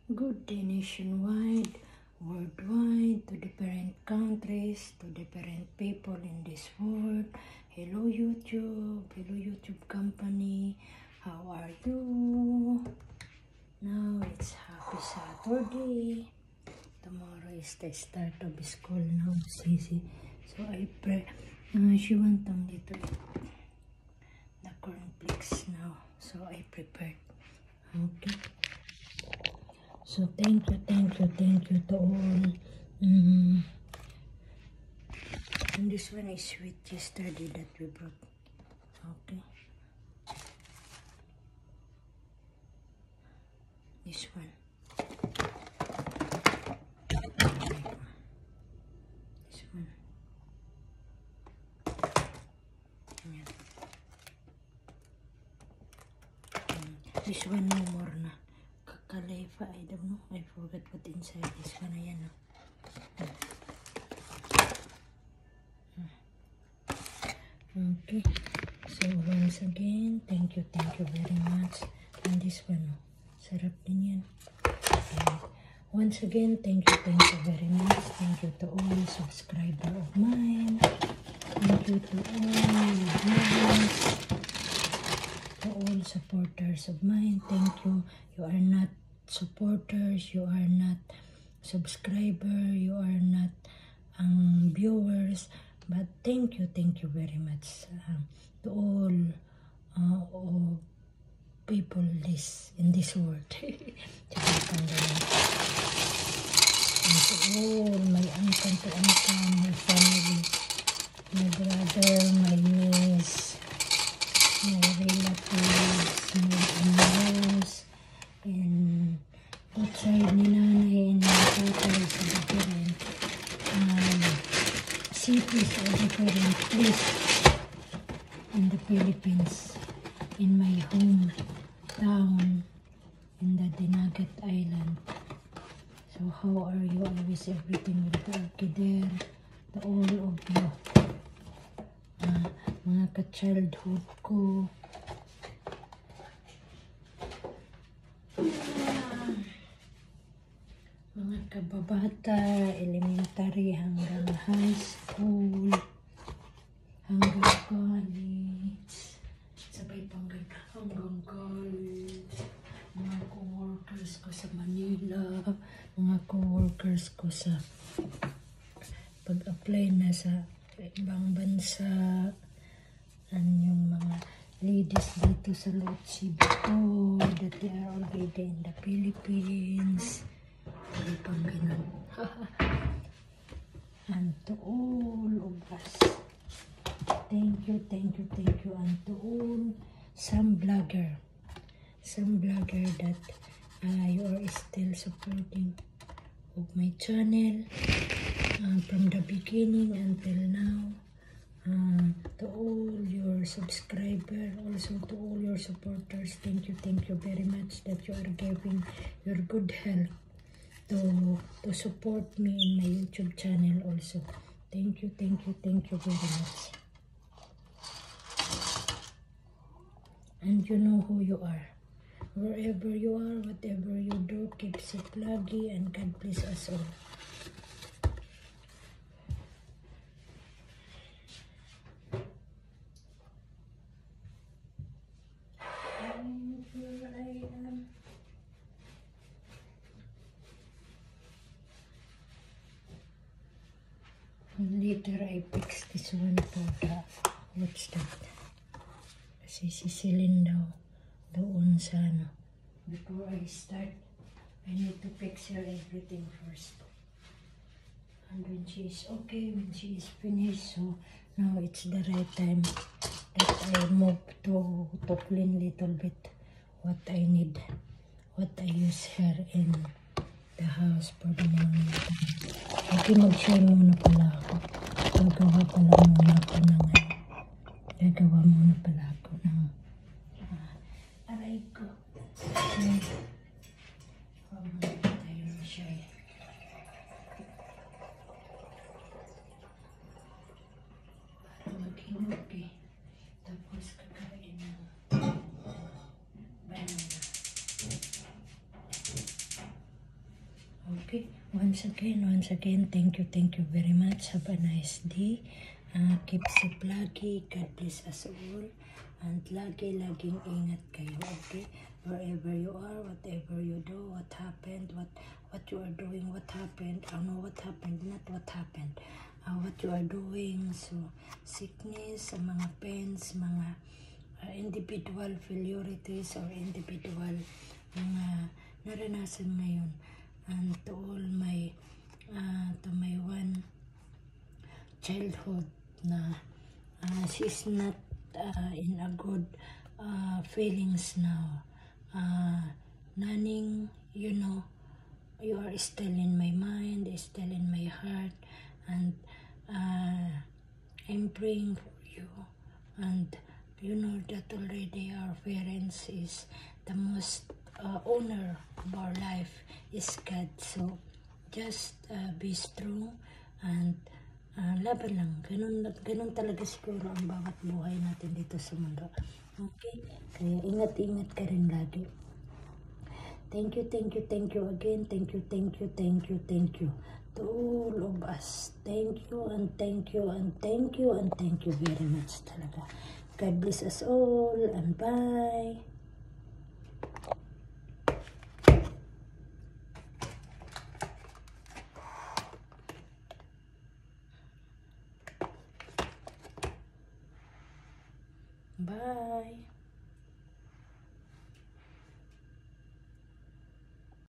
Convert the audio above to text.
Good day nationwide, worldwide, to different countries, to different people in this world. Hello YouTube company. How are you? Now it's happy Saturday. Tomorrow is the start of school now, Sisi. So I pray. She want only to eat the cornflakes now. So I prepared. Okay. So thank you to all. And this one is sweet yesterday that we brought. Okay. This one. This one. Ayan. This one no more na. Kakalaifa, I don't know. I forgot what inside this one. Ayan no. Okay. So once again, thank you very much. And this one, no. Sarap din yan. Okay. Once again, thank you very much. Thank you to all subscriber of mine. Thank you to all viewers, to all supporters of mine. Thank you. You are not supporters, you are not subscriber, you are not viewers, but thank you very much to all people in this world. And to all my uncle, my family, my brother, my niece, my relatives, my in-laws, and outside ni nanay and my tatay sa different cities or different places in the Philippines, in my hometown, in the Dinagat Island. So how are you? I wish everything will be okay there. To all of you, mga ka-childhood ko, mga kababata, elementary hanggang high school, hanggang college, sabay hanggang college, mga co-workers ko sa Manila, mga co-workers ko sa pag-apply na sa ibang bansa, yung mga ladies dito sa Lotsi Bato, that they are already in the Philippines, pang ganun. And to all of us, thank you, and to all some blogger that you are still supporting of my channel from the beginning until now. To all your subscribers, also to all your supporters, thank you very much that you are giving your good help to support me in my YouTube channel also. Thank you very much. And you know who you are. Wherever you are, whatever you do, keep safe lagi, and God bless us all. Later I fix this one for the, what's that? Kasi sisilin daw doon sa ano. Before I start, I need to fix her everything first. And when she is okay, when she is finished, so now it's the right time that I move to clean little bit what I need, what I use here in the house for the morning time. Okay, mag-share muna pala ako. Gagawa pala muna ako ng aray ko. Tayo na siya eh. Para mag-inog eh. Tapos kakain ng banana. Okay, once again, thank you very much. Have a nice day. Keep safe lagi. God bless us all. And laging ingat kayo, okay? Wherever you are, whatever you do, what happened, what you are doing, what happened, I know what happened, not what happened. What you are doing, so sickness, mga pains, mga individual failurities or individual mga naranasan ngayon, and to all my to my one childhood na she's not in a good feelings now. Naning, you know, you are still in my mind, still in my heart, and I'm praying for you. And you know that already our parents is the most honor of our life is God. So just be strong and laban lang. Ganun talaga siguro ang bawat buhay natin dito sa mundo. Okay? Kaya ingat-ingat ka rin lagi. Thank you again. Thank you to all of us. Thank you very much talaga. God bless us all and bye. Bye.